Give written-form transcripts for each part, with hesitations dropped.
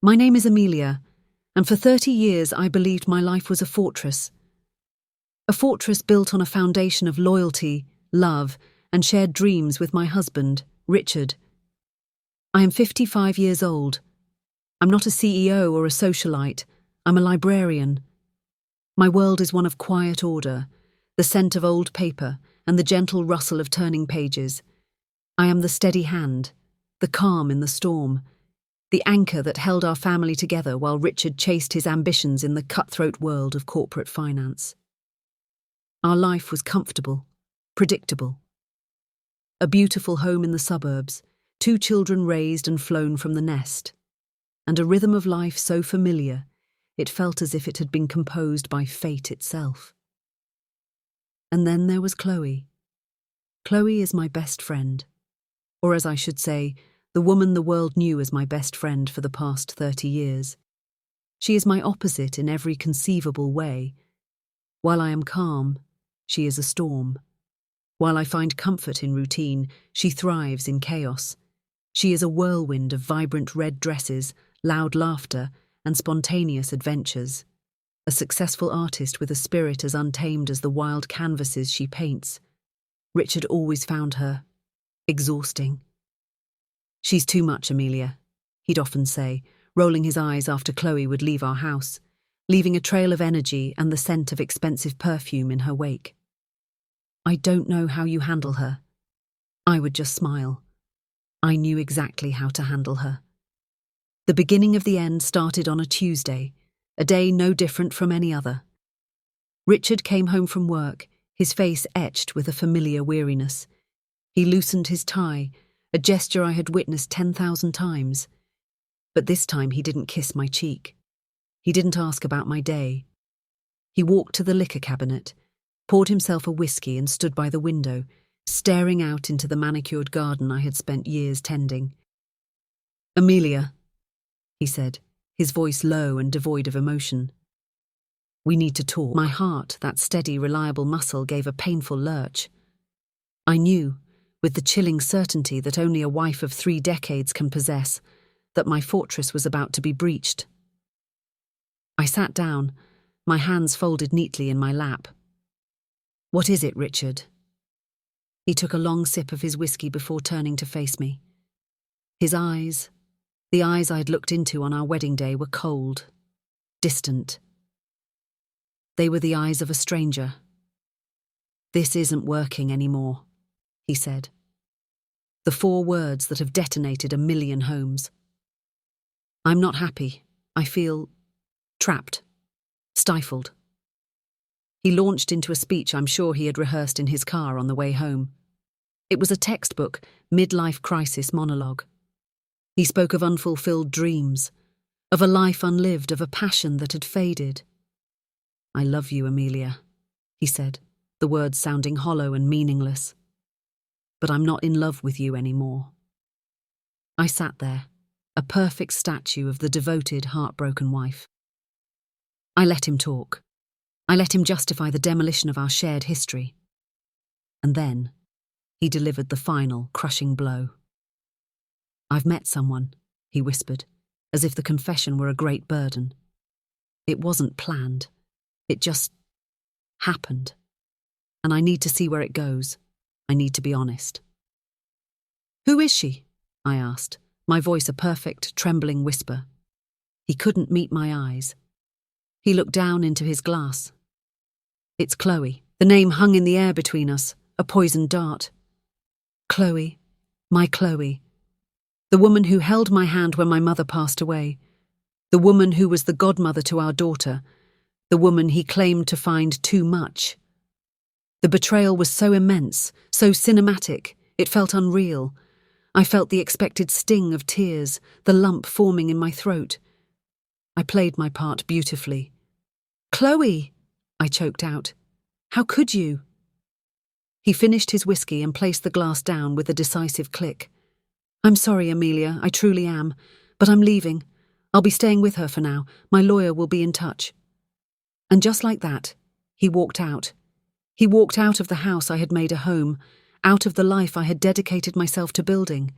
My name is Amelia, and for 30 years I believed my life was a fortress. A fortress built on a foundation of loyalty, love, and shared dreams with my husband, Richard. I am 55 years old. I'm not a CEO or a socialite. I'm a librarian. My world is one of quiet order, the scent of old paper, and the gentle rustle of turning pages. I am the steady hand, the calm in the storm, the anchor that held our family together while Richard chased his ambitions in the cutthroat world of corporate finance. Our life was comfortable, predictable. A beautiful home in the suburbs, 2 children raised and flown from the nest, and a rhythm of life so familiar it felt as if it had been composed by fate itself. And then there was Chloe. Chloe is my best friend, or as I should say, the woman the world knew as my best friend for the past 30 years. She is my opposite in every conceivable way. While I am calm, she is a storm. While I find comfort in routine, she thrives in chaos. She is a whirlwind of vibrant red dresses, loud laughter, and spontaneous adventures. A successful artist with a spirit as untamed as the wild canvases she paints. Richard always found her exhausting. "She's too much, Amelia," he'd often say, rolling his eyes after Chloe would leave our house, leaving a trail of energy and the scent of expensive perfume in her wake. "I don't know how you handle her." I would just smile. I knew exactly how to handle her. The beginning of the end started on a Tuesday, a day no different from any other. Richard came home from work, his face etched with a familiar weariness. He loosened his tie, a gesture I had witnessed 10,000 times. But this time he didn't kiss my cheek. He didn't ask about my day. He walked to the liquor cabinet, poured himself a whiskey and stood by the window, staring out into the manicured garden I had spent years tending. "Amelia," he said, his voice low and devoid of emotion. "We need to talk." My heart, that steady, reliable muscle, gave a painful lurch. I knew, with the chilling certainty that only a wife of 3 decades can possess, that my fortress was about to be breached. I sat down, my hands folded neatly in my lap. "What is it, Richard?" He took a long sip of his whiskey before turning to face me. His eyes, the eyes I'd looked into on our wedding day, were cold, distant. They were the eyes of a stranger. "This isn't working anymore," he said. The 4 words that have detonated 1,000,000 homes. "I'm not happy. I feel trapped, stifled." He launched into a speech I'm sure he had rehearsed in his car on the way home. It was a textbook, midlife crisis monologue. He spoke of unfulfilled dreams, of a life unlived, of a passion that had faded. "I love you, Amelia," he said, the words sounding hollow and meaningless. "But I'm not in love with you anymore." I sat there, a perfect statue of the devoted, heartbroken wife. I let him talk. I let him justify the demolition of our shared history. And then he delivered the final, crushing blow. "I've met someone," he whispered, as if the confession were a great burden. "It wasn't planned. It just happened. And I need to see where it goes. I need to be honest." "Who is she?" I asked, my voice a perfect, trembling whisper. He couldn't meet my eyes. He looked down into his glass. "It's Chloe." The name hung in the air between us, a poisoned dart. Chloe, my Chloe. The woman who held my hand when my mother passed away. The woman who was the godmother to our daughter. The woman he claimed to find too much. The betrayal was so immense, so cinematic, it felt unreal. I felt the expected sting of tears, the lump forming in my throat. I played my part beautifully. "Chloe!" I choked out. "How could you?" He finished his whiskey and placed the glass down with a decisive click. "I'm sorry, Amelia, I truly am. But I'm leaving. I'll be staying with her for now. My lawyer will be in touch." And just like that, he walked out. He walked out of the house I had made a home, out of the life I had dedicated myself to building,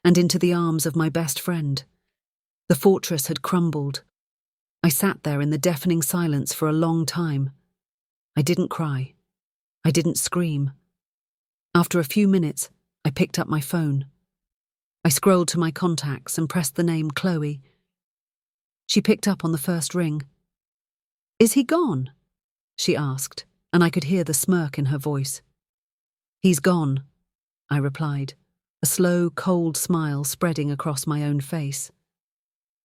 and into the arms of my best friend. The fortress had crumbled. I sat there in the deafening silence for a long time. I didn't cry. I didn't scream. After a few minutes, I picked up my phone. I scrolled to my contacts and pressed the name Chloe. She picked up on the first ring. "Is he gone?" she asked, and I could hear the smirk in her voice. "He's gone," I replied, a slow, cold smile spreading across my own face.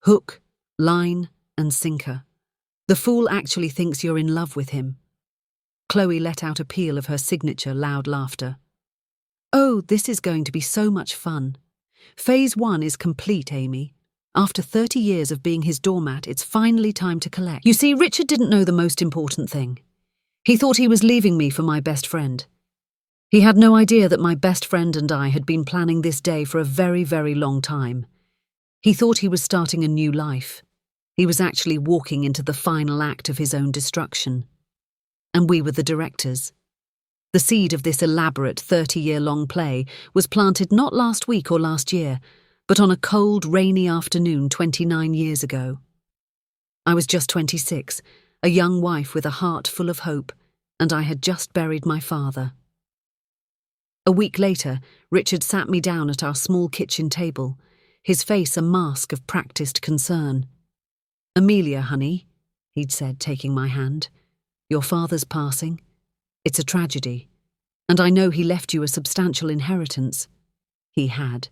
Hook, line, and sinker. The fool actually thinks you're in love with him. Chloe let out a peal of her signature loud laughter. "Oh, this is going to be so much fun. Phase 1 is complete, Amy. After 30 years of being his doormat, it's finally time to collect." You see, Richard didn't know the most important thing. He thought he was leaving me for my best friend. He had no idea that my best friend and I had been planning this day for a very, very long time. He thought he was starting a new life. He was actually walking into the final act of his own destruction. And we were the directors. The seed of this elaborate 30-year-long play was planted not last week or last year, but on a cold, rainy afternoon 29 years ago. I was just 26, a young wife with a heart full of hope, and I had just buried my father. A week later, Richard sat me down at our small kitchen table, his face a mask of practiced concern. "Amelia, honey," he'd said, taking my hand, "your father's passing. It's a tragedy, and I know he left you a substantial inheritance." He had.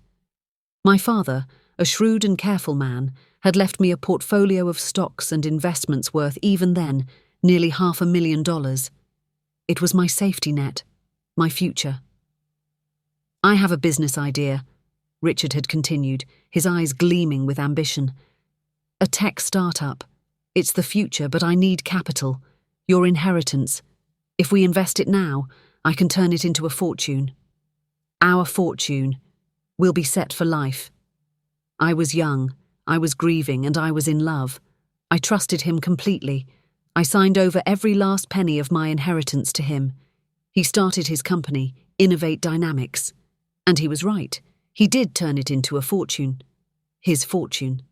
My father, a shrewd and careful man, had left me a portfolio of stocks and investments worth, even then, nearly $500,000. It was my safety net, my future. "I have a business idea," Richard had continued, his eyes gleaming with ambition. "A tech startup. It's the future, but I need capital, your inheritance. If we invest it now, I can turn it into a fortune. Our fortune. We'll be set for life." I was young, I was grieving, and I was in love. I trusted him completely. I signed over every last penny of my inheritance to him. He started his company, Innovate Dynamics. And he was right. He did turn it into a fortune. His fortune.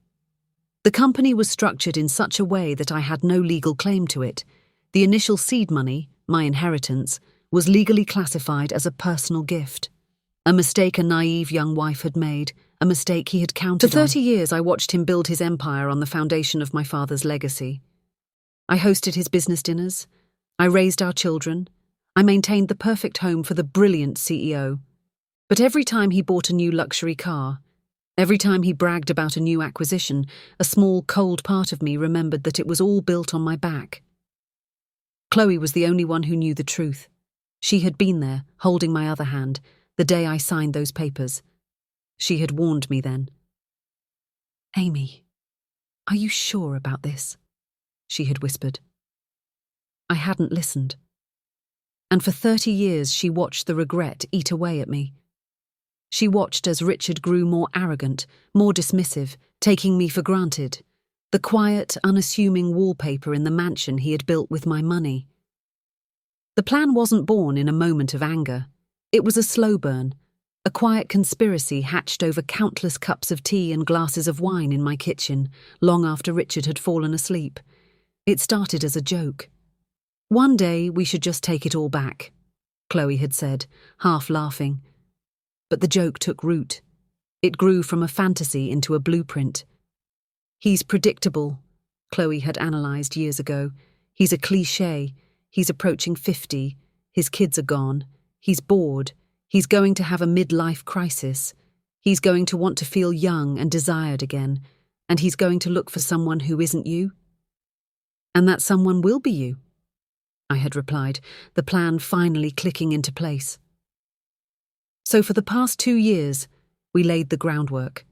The company was structured in such a way that I had no legal claim to it. The initial seed money, my inheritance, was legally classified as a personal gift. A mistake a naive young wife had made, a mistake he had counted on. For 30 years I watched him build his empire on the foundation of my father's legacy. I hosted his business dinners. I raised our children. I maintained the perfect home for the brilliant CEO. But every time he bought a new luxury car, every time he bragged about a new acquisition, a small, cold part of me remembered that it was all built on my back. Chloe was the only one who knew the truth. She had been there, holding my other hand, the day I signed those papers. She had warned me then. "Amy, are you sure about this?" she had whispered. I hadn't listened. And for 30 years she watched the regret eat away at me. She watched as Richard grew more arrogant, more dismissive, taking me for granted, the quiet, unassuming wallpaper in the mansion he had built with my money. The plan wasn't born in a moment of anger. It was a slow burn, a quiet conspiracy hatched over countless cups of tea and glasses of wine in my kitchen, long after Richard had fallen asleep. It started as a joke. "One day we should just take it all back," Chloe had said, half laughing. But the joke took root. It grew from a fantasy into a blueprint. "He's predictable," Chloe had analysed years ago. "He's a cliché. He's approaching 50. His kids are gone. He's bored. He's going to have a midlife crisis. He's going to want to feel young and desired again. And he's going to look for someone who isn't you. And that someone will be you," I had replied, the plan finally clicking into place. So for the past 2 years, we laid the groundwork.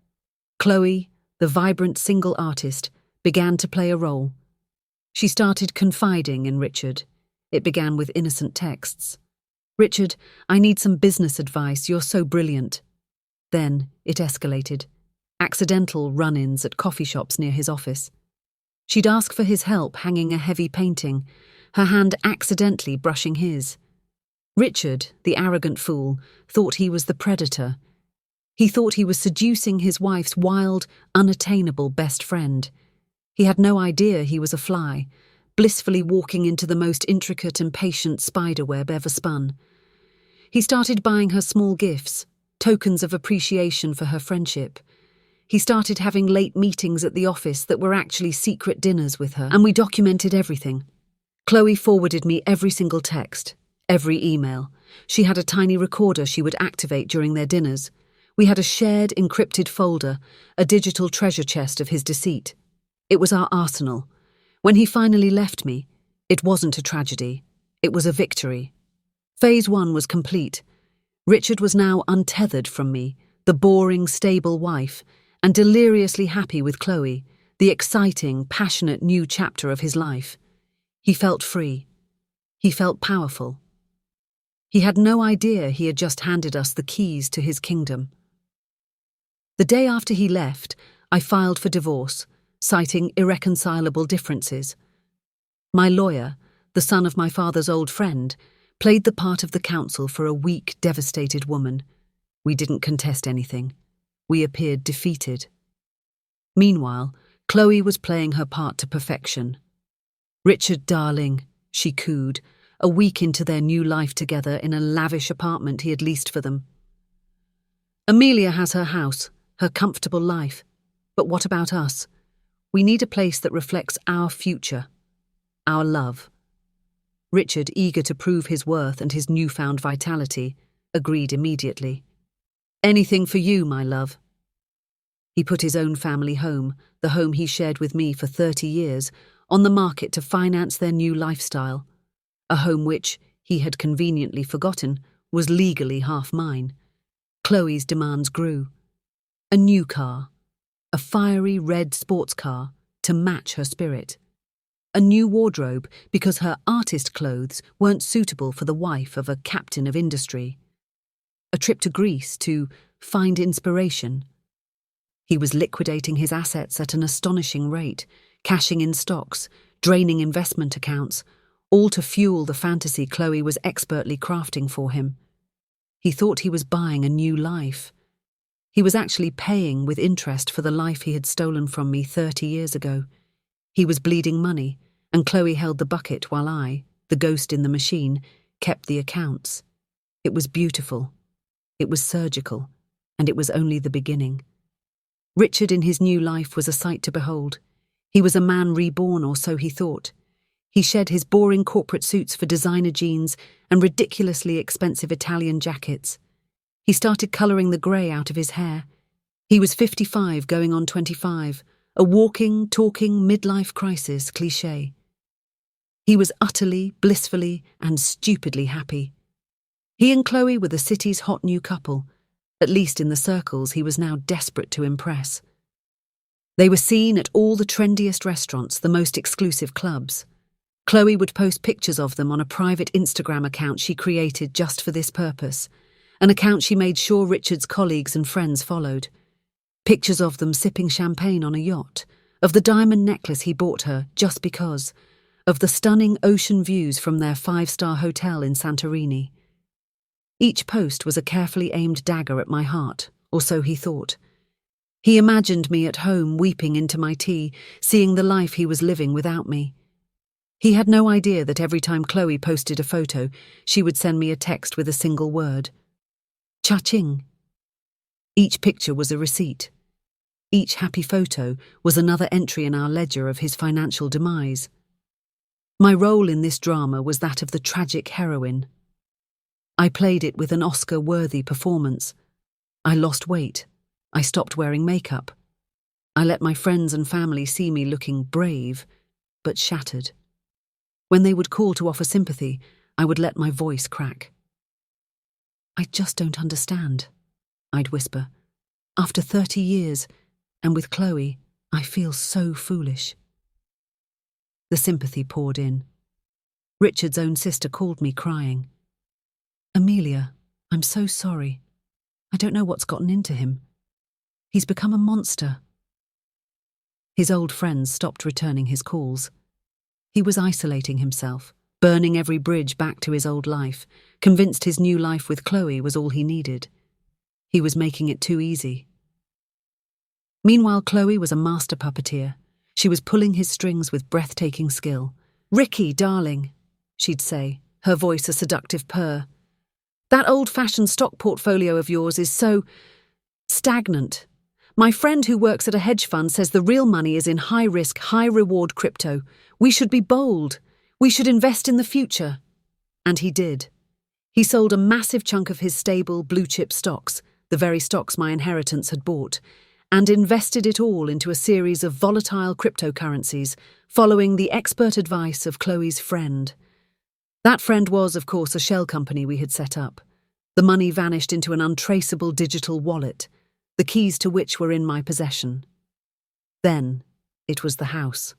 Chloe, the vibrant single artist, began to play a role. She started confiding in Richard. It began with innocent texts. "Richard, I need some business advice. You're so brilliant." Then it escalated. Accidental run-ins at coffee shops near his office. She'd ask for his help hanging a heavy painting, her hand accidentally brushing his. Richard, the arrogant fool, thought he was the predator. He thought he was seducing his wife's wild, unattainable best friend. He had no idea he was a fly, blissfully walking into the most intricate and patient spiderweb ever spun. He started buying her small gifts, tokens of appreciation for her friendship. He started having late meetings at the office that were actually secret dinners with her, and we documented everything. Chloe forwarded me every single text, every email. She had a tiny recorder she would activate during their dinners. We had a shared, encrypted folder, a digital treasure chest of his deceit. It was our arsenal. When he finally left me, it wasn't a tragedy. It was a victory. Phase 1 was complete. Richard was now untethered from me, the boring, stable wife, and deliriously happy with Chloe, the exciting, passionate new chapter of his life. He felt free. He felt powerful. He had no idea he had just handed us the keys to his kingdom. The day after he left, I filed for divorce, citing irreconcilable differences. My lawyer, the son of my father's old friend, played the part of the counsel for a weak, devastated woman. We didn't contest anything. We appeared defeated. Meanwhile, Chloe was playing her part to perfection. "Richard, darling," she cooed, a week into their new life together in a lavish apartment he had leased for them. "Amelia has her house, her comfortable life. But what about us? We need a place that reflects our future, our love." Richard, eager to prove his worth and his newfound vitality, agreed immediately. "Anything for you, my love." He put his own family home, the home he shared with me for 30 years, on the market to finance their new lifestyle, a home which, he had conveniently forgotten, was legally half mine. Chloe's demands grew. A new car, a fiery red sports car to match her spirit. A new wardrobe because her artist clothes weren't suitable for the wife of a captain of industry. A trip to Greece to find inspiration. He was liquidating his assets at an astonishing rate, cashing in stocks, draining investment accounts, all to fuel the fantasy Chloe was expertly crafting for him. He thought he was buying a new life. He was actually paying with interest for the life he had stolen from me 30 years ago. He was bleeding money, and Chloe held the bucket while I, the ghost in the machine, kept the accounts. It was beautiful. It was surgical, and it was only the beginning. Richard in his new life was a sight to behold. He was a man reborn, or so he thought. He shed his boring corporate suits for designer jeans and ridiculously expensive Italian jackets. He started colouring the grey out of his hair. He was 55 going on 25, a walking, talking midlife crisis cliché. He was utterly, blissfully, and stupidly happy. He and Chloe were the city's hot new couple, at least in the circles he was now desperate to impress. They were seen at all the trendiest restaurants, the most exclusive clubs. Chloe would post pictures of them on a private Instagram account she created just for this purpose, an account she made sure Richard's colleagues and friends followed. Pictures of them sipping champagne on a yacht, of the diamond necklace he bought her just because, of the stunning ocean views from their 5-star hotel in Santorini. Each post was a carefully aimed dagger at my heart, or so he thought. He imagined me at home weeping into my tea, seeing the life he was living without me. He had no idea that every time Chloe posted a photo, she would send me a text with a single word. Cha-ching. Each picture was a receipt. Each happy photo was another entry in our ledger of his financial demise. My role in this drama was that of the tragic heroine. I played it with an Oscar-worthy performance. I lost weight. I stopped wearing makeup. I let my friends and family see me looking brave, but shattered. When they would call to offer sympathy, I would let my voice crack. "I just don't understand," I'd whisper. "After 30 years, and with Chloe, I feel so foolish." The sympathy poured in. Richard's own sister called me crying. "Amelia, I'm so sorry. I don't know what's gotten into him. He's become a monster." His old friends stopped returning his calls. He was isolating himself, burning every bridge back to his old life, convinced his new life with Chloe was all he needed. He was making it too easy. Meanwhile, Chloe was a master puppeteer. She was pulling his strings with breathtaking skill. "Ricky, darling," she'd say, her voice a seductive purr. "That old-fashioned stock portfolio of yours is so stagnant. My friend who works at a hedge fund says the real money is in high-risk, high-reward crypto. We should be bold. We should invest in the future." And he did. He sold a massive chunk of his stable, blue-chip stocks, the very stocks my inheritance had bought, and invested it all into a series of volatile cryptocurrencies, following the expert advice of Chloe's friend. That friend was, of course, a shell company we had set up. The money vanished into an untraceable digital wallet, the keys to which were in my possession. Then it was the house.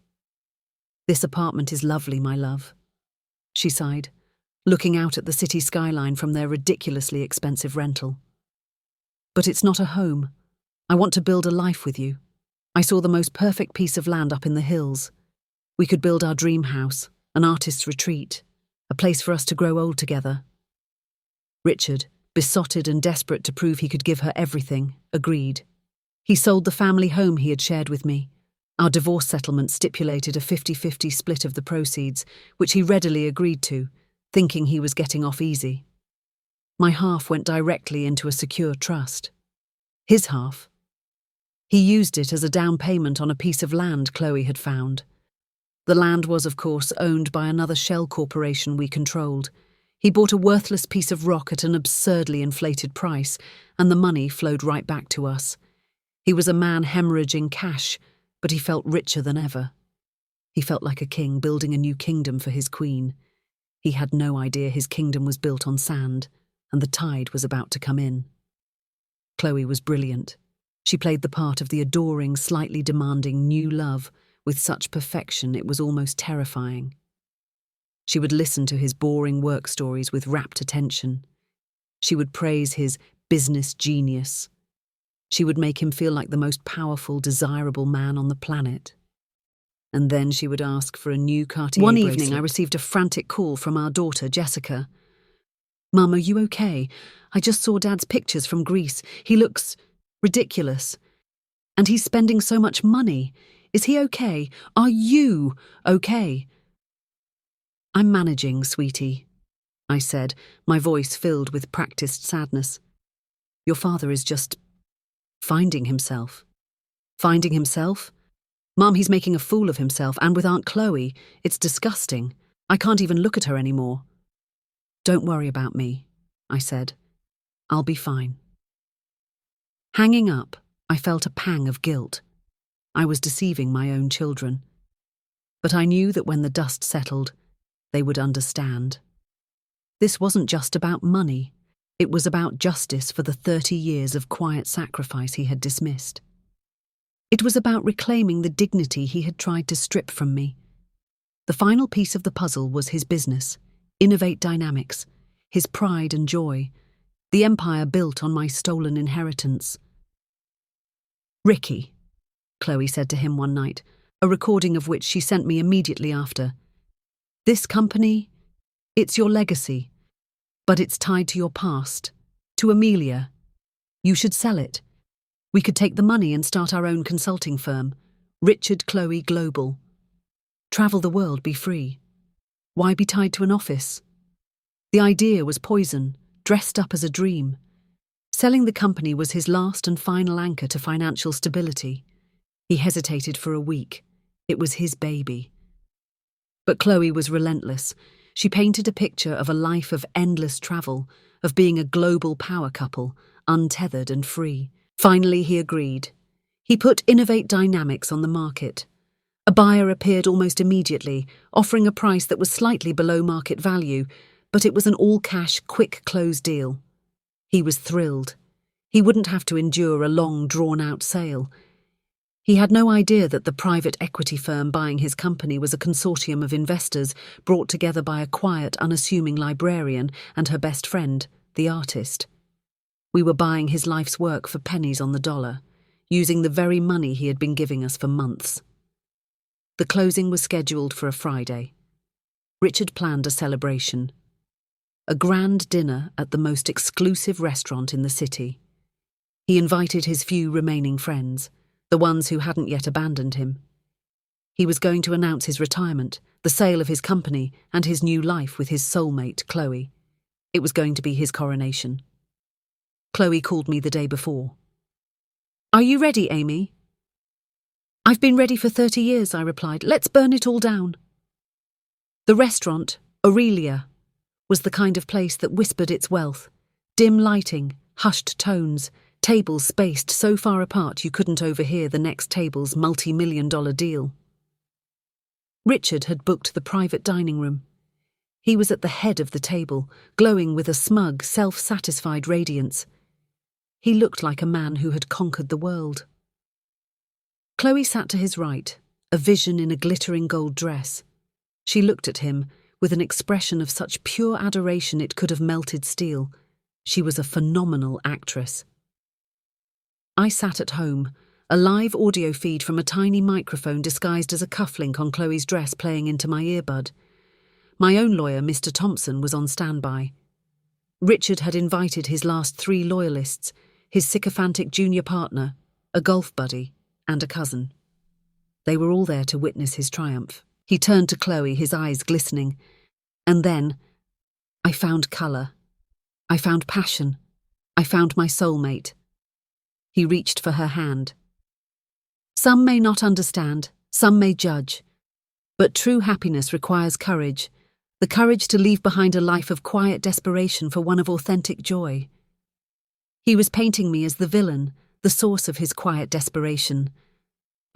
"This apartment is lovely, my love," she sighed, looking out at the city skyline from their ridiculously expensive rental. "But it's not a home. I want to build a life with you. I saw the most perfect piece of land up in the hills. We could build our dream house, an artist's retreat, a place for us to grow old together." Richard, besotted and desperate to prove he could give her everything, agreed. He sold the family home he had shared with me. Our divorce settlement stipulated a 50-50 split of the proceeds, which he readily agreed to, thinking he was getting off easy. My half went directly into a secure trust. His half, he used it as a down payment on a piece of land Chloe had found. The land was, of course, owned by another shell corporation we controlled. He bought a worthless piece of rock at an absurdly inflated price, and the money flowed right back to us. He was a man hemorrhaging cash, but he felt richer than ever. He felt like a king building a new kingdom for his queen. He had no idea his kingdom was built on sand, and the tide was about to come in. Chloe was brilliant. She played the part of the adoring, slightly demanding new love with such perfection it was almost terrifying. She would listen to his boring work stories with rapt attention. She would praise his business genius. She would make him feel like the most powerful, desirable man on the planet. And then she would ask for a new Cartier One bracelet. evening, I received a frantic call from our daughter, Jessica. "Mum, are you okay? I just saw Dad's pictures from Greece. He looks ridiculous. And he's spending so much money. Is he okay? Are you okay?" "I'm managing, sweetie," I said, my voice filled with practiced sadness. "Your father is just finding himself." "Finding himself? Mum, he's making a fool of himself, and with Aunt Chloe, it's disgusting. I can't even look at her anymore." "Don't worry about me," I said. "I'll be fine." Hanging up, I felt a pang of guilt. I was deceiving my own children. But I knew that when the dust settled, they would understand. This wasn't just about money. It was about justice for the 30 years of quiet sacrifice he had dismissed. It was about reclaiming the dignity he had tried to strip from me. The final piece of the puzzle was his business, Innovate Dynamics, his pride and joy, the empire built on my stolen inheritance. "Ricky," Chloe said to him one night, a recording of which she sent me immediately after. "This company, it's your legacy, but it's tied to your past, to Amelia. You should sell it. We could take the money and start our own consulting firm, Richard Chloe Global. Travel the world, be free. Why be tied to an office?" The idea was poison, dressed up as a dream. Selling the company was his last and final anchor to financial stability. He hesitated for a week. It was his baby. But Chloe was relentless. She painted a picture of a life of endless travel, of being a global power couple, untethered and free. Finally, he agreed. He put Innovate Dynamics on the market. A buyer appeared almost immediately, offering a price that was slightly below market value, but it was an all-cash, quick-close deal. He was thrilled. He wouldn't have to endure a long, drawn-out sale. He had no idea that the private equity firm buying his company was a consortium of investors brought together by a quiet, unassuming librarian and her best friend, the artist. We were buying his life's work for pennies on the dollar, using the very money he had been giving us for months. The closing was scheduled for a Friday. Richard planned a celebration. A grand dinner at the most exclusive restaurant in the city. He invited his few remaining friends, the ones who hadn't yet abandoned him. He was going to announce his retirement, the sale of his company, and his new life with his soulmate, Chloe. It was going to be his coronation. Chloe called me the day before. "Are you ready, Amy?" "I've been ready for 30 years, I replied. "Let's burn it all down." The restaurant, Aurelia, was the kind of place that whispered its wealth. Dim lighting, hushed tones, tables spaced so far apart you couldn't overhear the next table's multi-million-dollar deal. Richard had booked the private dining room. He was at the head of the table, glowing with a smug, self-satisfied radiance. He looked like a man who had conquered the world. Chloe sat to his right, a vision in a glittering gold dress. She looked at him with an expression of such pure adoration it could have melted steel. She was a phenomenal actress. I sat at home, a live audio feed from a tiny microphone disguised as a cufflink on Chloe's dress playing into my earbud. My own lawyer, Mr. Thompson, was on standby. Richard had invited his last 3 loyalists, his sycophantic junior partner, a golf buddy, and a cousin. They were all there to witness his triumph. He turned to Chloe, his eyes glistening. And then, I found colour. I found passion. I found my soulmate. He reached for her hand. Some may not understand, some may judge, but true happiness requires courage, the courage to leave behind a life of quiet desperation for one of authentic joy. He was painting me as the villain, the source of his quiet desperation.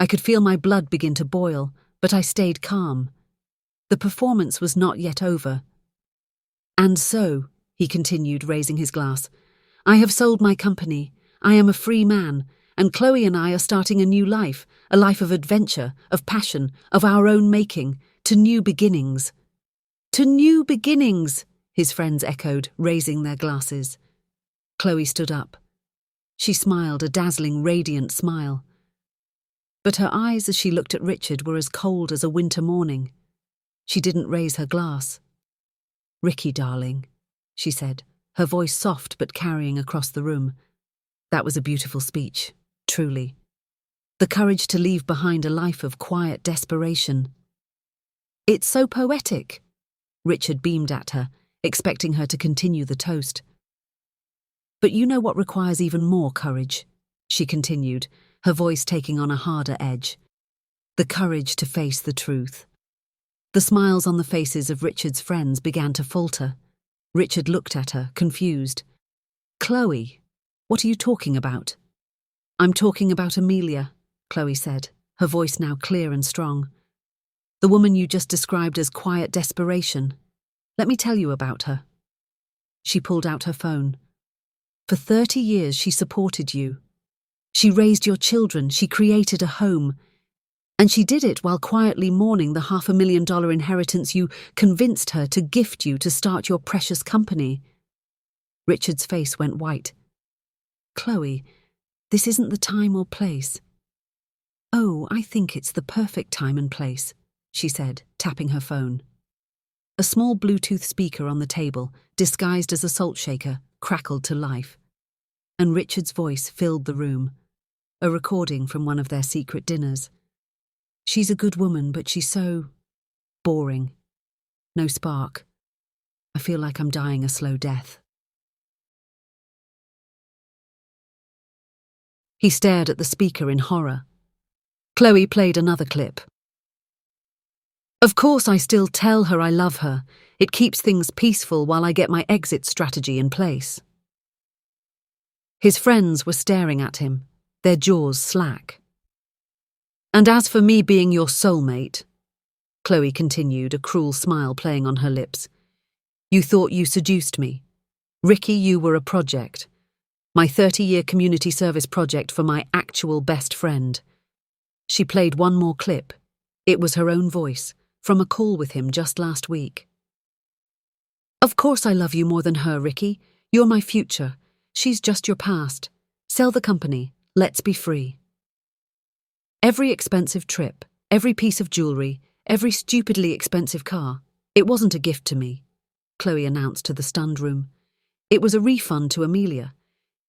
I could feel my blood begin to boil, but I stayed calm. The performance was not yet over. "And so," he continued, raising his glass, "I have sold my company. I am a free man, and Chloe and I are starting a new life, a life of adventure, of passion, of our own making, to new beginnings." "To new beginnings," his friends echoed, raising their glasses. Chloe stood up. She smiled, a dazzling, radiant smile. But her eyes as she looked at Richard were as cold as a winter morning. She didn't raise her glass. "Ricky, darling," she said, her voice soft but carrying across the room. "That was a beautiful speech, truly. The courage to leave behind a life of quiet desperation." "It's so poetic." Richard beamed at her, expecting her to continue the toast. "But you know what requires even more courage," she continued, her voice taking on a harder edge. "The courage to face the truth." The smiles on the faces of Richard's friends began to falter. Richard looked at her, confused. "Chloe, what are you talking about?" "I'm talking about Amelia," Chloe said, her voice now clear and strong. "The woman you just described as quiet desperation. Let me tell you about her." She pulled out her phone. "For 30 years she supported you. She raised your children, she created a home. And she did it while quietly mourning the $500,000 inheritance you convinced her to gift you to start your precious company." Richard's face went white. "Chloe, this isn't the time or place." "Oh, I think it's the perfect time and place," she said, tapping her phone. A small Bluetooth speaker on the table, disguised as a salt shaker, crackled to life. And Richard's voice filled the room, a recording from one of their secret dinners. "She's a good woman, but she's so boring. No spark. I feel like I'm dying a slow death." He stared at the speaker in horror. Chloe played another clip. "Of course I still tell her I love her. It keeps things peaceful while I get my exit strategy in place." His friends were staring at him, their jaws slack. "And as for me being your soulmate," Chloe continued, a cruel smile playing on her lips, "you thought you seduced me. Ricky, you were a project. My 30-year community service project for my actual best friend." She played one more clip. It was her own voice, from a call with him just last week. "Of course I love you more than her, Ricky. You're my future. She's just your past. Sell the company. Let's be free." Every expensive trip, every piece of jewellery, every stupidly expensive car. "It wasn't a gift to me," Chloe announced to the stunned room. "It was a refund to Amelia.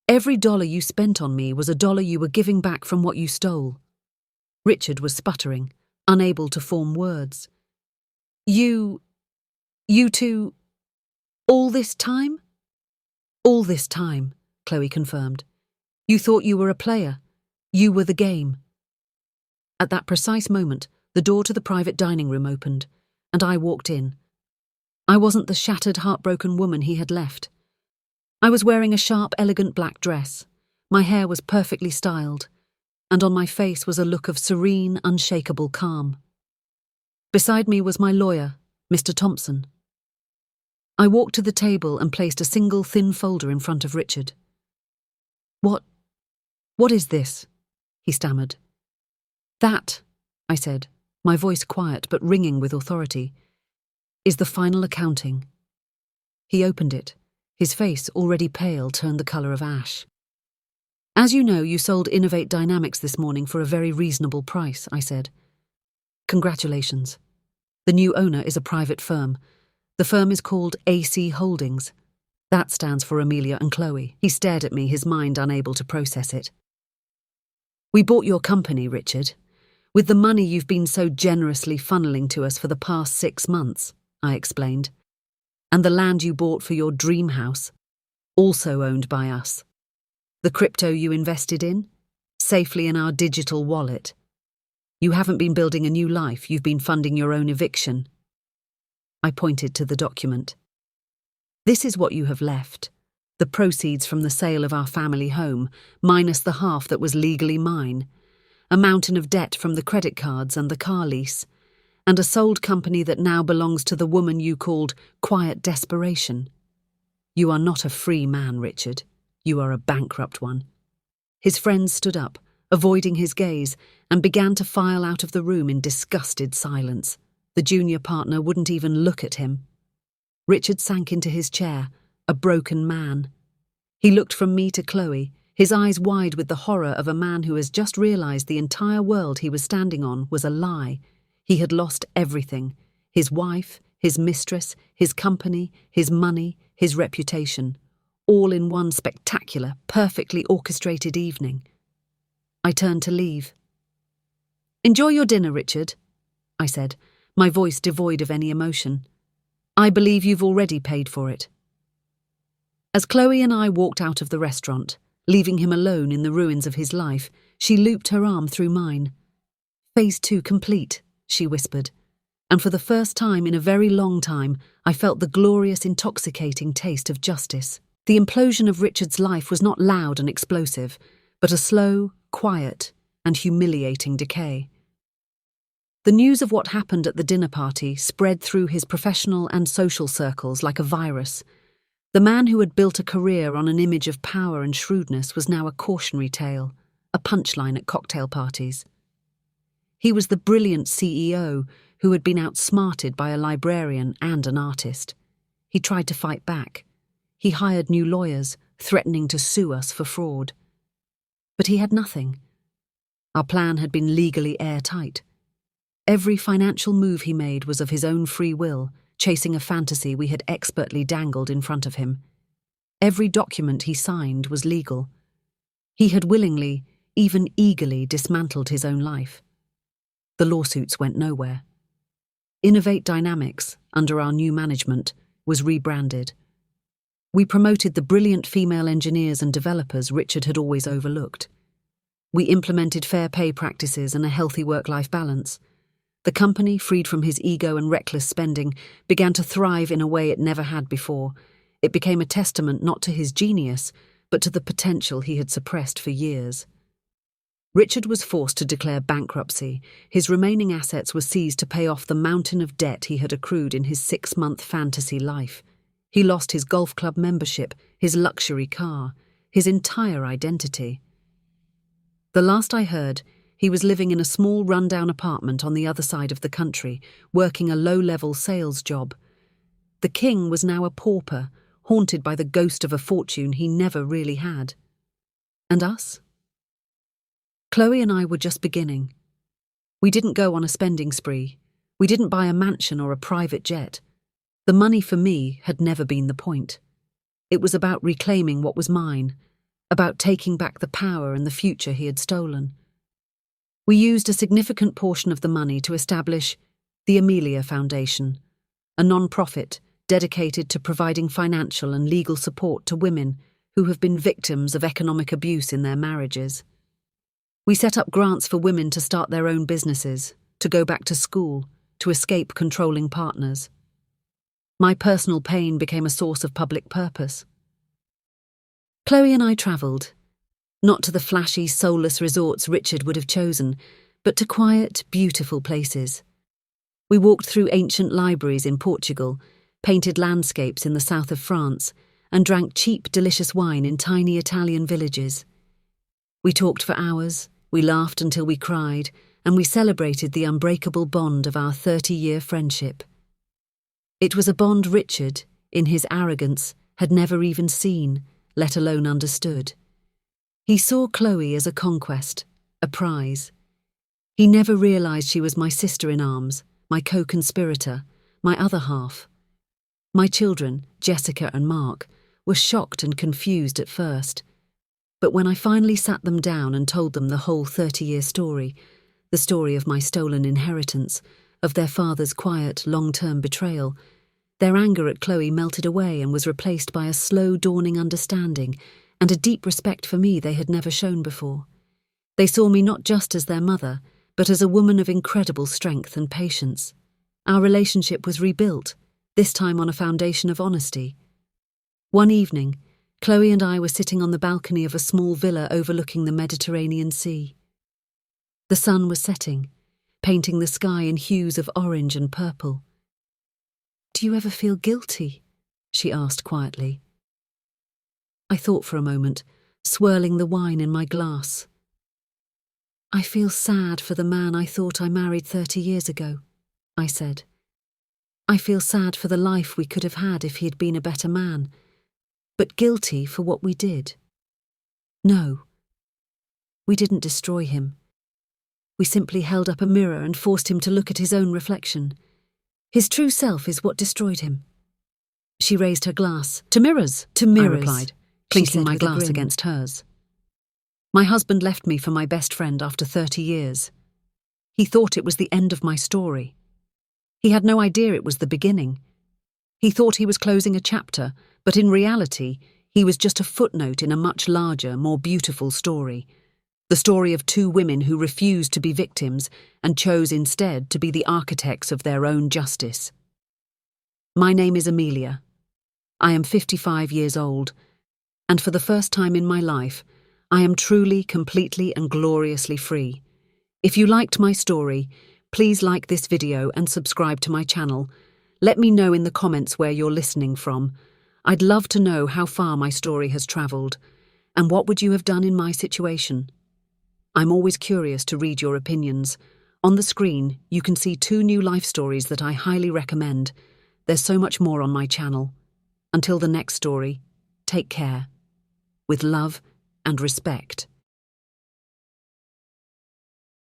Every dollar you spent on me was a dollar you were giving back from what you stole. Richard was sputtering, unable to form words. You two, all this time? All this time, Chloe confirmed. You thought you were a player. You were the game. At that precise moment, the door to the private dining room opened, and I walked in. I wasn't the shattered, heartbroken woman he had left. I was wearing a sharp, elegant black dress. My hair was perfectly styled, and on my face was a look of serene, unshakable calm. Beside me was my lawyer, Mr. Thompson. I walked to the table and placed a single thin folder in front of Richard. What is this? He stammered. That, I said, my voice quiet but ringing with authority, is the final accounting. He opened it. His face, already pale, turned the colour of ash. As you know, you sold Innovate Dynamics this morning for a very reasonable price, I said. Congratulations. The new owner is a private firm. The firm is called AC Holdings. That stands for Amelia and Chloe. He stared at me, his mind unable to process it. We bought your company, Richard, with the money you've been so generously funneling to us for the past 6 months, I explained. And the land you bought for your dream house, also owned by us. The crypto you invested in, safely in our digital wallet. You haven't been building a new life, you've been funding your own eviction. I pointed to the document. This is what you have left. The proceeds from the sale of our family home, minus the half that was legally mine, a mountain of debt from the credit cards and the car lease, and a sold company that now belongs to the woman you called Quiet Desperation. You are not a free man, Richard. You are a bankrupt one. His friends stood up, avoiding his gaze, and began to file out of the room in disgusted silence. The junior partner wouldn't even look at him. Richard sank into his chair, a broken man. He looked from me to Chloe, his eyes wide with the horror of a man who has just realized the entire world he was standing on was a lie. He had lost everything: his wife, his mistress, his company, his money, his reputation, all in one spectacular, perfectly orchestrated evening. I turned to leave. Enjoy your dinner, Richard, I said, my voice devoid of any emotion. I believe you've already paid for it. As Chloe and I walked out of the restaurant, leaving him alone in the ruins of his life, she looped her arm through mine. Phase 2 complete, she whispered, and for the first time in a very long time, I felt the glorious, intoxicating taste of justice. The implosion of Richard's life was not loud and explosive, but a slow, quiet, and humiliating decay. The news of what happened at the dinner party spread through his professional and social circles like a virus. The man who had built a career on an image of power and shrewdness was now a cautionary tale, a punchline at cocktail parties. He was the brilliant CEO who had been outsmarted by a librarian and an artist. He tried to fight back. He hired new lawyers, threatening to sue us for fraud. But he had nothing. Our plan had been legally airtight. Every financial move he made was of his own free will, chasing a fantasy we had expertly dangled in front of him. Every document he signed was legal. He had willingly, even eagerly, dismantled his own life. The lawsuits went nowhere. Innovate Dynamics, under our new management, was rebranded. We promoted the brilliant female engineers and developers Richard had always overlooked. We implemented fair pay practices and a healthy work-life balance. The company, freed from his ego and reckless spending, began to thrive in a way it never had before. It became a testament not to his genius, but to the potential he had suppressed for years. Richard was forced to declare bankruptcy. His remaining assets were seized to pay off the mountain of debt he had accrued in his 6-month fantasy life. He lost his golf club membership, his luxury car, his entire identity. The last I heard, he was living in a small rundown apartment on the other side of the country, working a low-level sales job. The king was now a pauper, haunted by the ghost of a fortune he never really had. And us? Chloe and I were just beginning. We didn't go on a spending spree. We didn't buy a mansion or a private jet. The money for me had never been the point. It was about reclaiming what was mine, about taking back the power and the future he had stolen. We used a significant portion of the money to establish the Amelia Foundation, a non-profit dedicated to providing financial and legal support to women who have been victims of economic abuse in their marriages. We set up grants for women to start their own businesses, to go back to school, to escape controlling partners. My personal pain became a source of public purpose. Chloe and I travelled, not to the flashy, soulless resorts Richard would have chosen, but to quiet, beautiful places. We walked through ancient libraries in Portugal, painted landscapes in the south of France, and drank cheap, delicious wine in tiny Italian villages. We talked for hours, we laughed until we cried, and we celebrated the unbreakable bond of our 30-year friendship. It was a bond Richard, in his arrogance, had never even seen, let alone understood. He saw Chloe as a conquest, a prize. He never realised she was my sister-in-arms, my co-conspirator, my other half. My children, Jessica and Mark, were shocked and confused at first. But when I finally sat them down and told them the whole 30-year story, the story of my stolen inheritance, of their father's quiet, long-term betrayal, their anger at Chloe melted away and was replaced by a slow dawning understanding and a deep respect for me they had never shown before. They saw me not just as their mother, but as a woman of incredible strength and patience. Our relationship was rebuilt, this time on a foundation of honesty. One evening, Chloe and I were sitting on the balcony of a small villa overlooking the Mediterranean Sea. The sun was setting, painting the sky in hues of orange and purple. "Do you ever feel guilty?" she asked quietly. I thought for a moment, swirling the wine in my glass. "I feel sad for the man I thought I married 30 years ago," I said. "I feel sad for the life we could have had if he had been a better man, but guilty for what we did. No, we didn't destroy him. We simply held up a mirror and forced him to look at his own reflection. His true self is what destroyed him." She raised her glass. "To mirrors," I replied, clinking my glass against hers. "My husband left me for my best friend after 30 years. He thought it was the end of my story. He had no idea it was the beginning. He thought he was closing a chapter, but in reality, he was just a footnote in a much larger, more beautiful story. The story of two women who refused to be victims and chose instead to be the architects of their own justice. My name is Amelia. I am 55 years old, and for the first time in my life, I am truly, completely and gloriously free. If you liked my story, please like this video and subscribe to my channel. Let me know in the comments where you're listening from. I'd love to know how far my story has travelled, and what would you have done in my situation? I'm always curious to read your opinions. On the screen, you can see 2 new life stories that I highly recommend. There's so much more on my channel. Until the next story, take care. With love and respect.